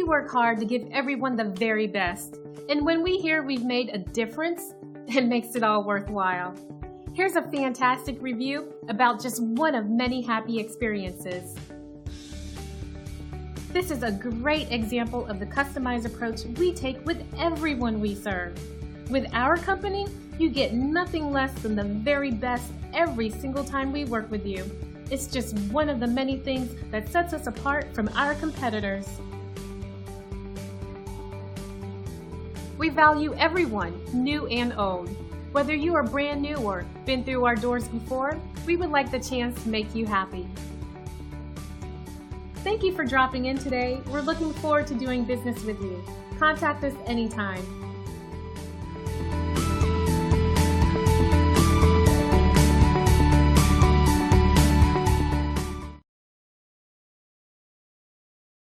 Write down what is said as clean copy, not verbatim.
work hard to give everyone the very best, and when we hear we've made a difference, it makes it all worthwhile. Here's a fantastic review about just one of many happy experiences. This is a great example of the customized approach we take with everyone we serve. With our company, you get nothing less than the very best every single time we work with you. It's just one of the many things that sets us apart from our competitors. We value everyone, new and old. Whether you are brand new or been through our doors before, we would like the chance to make you happy. Thank you for dropping in today. We're looking forward to doing business with you. Contact us anytime.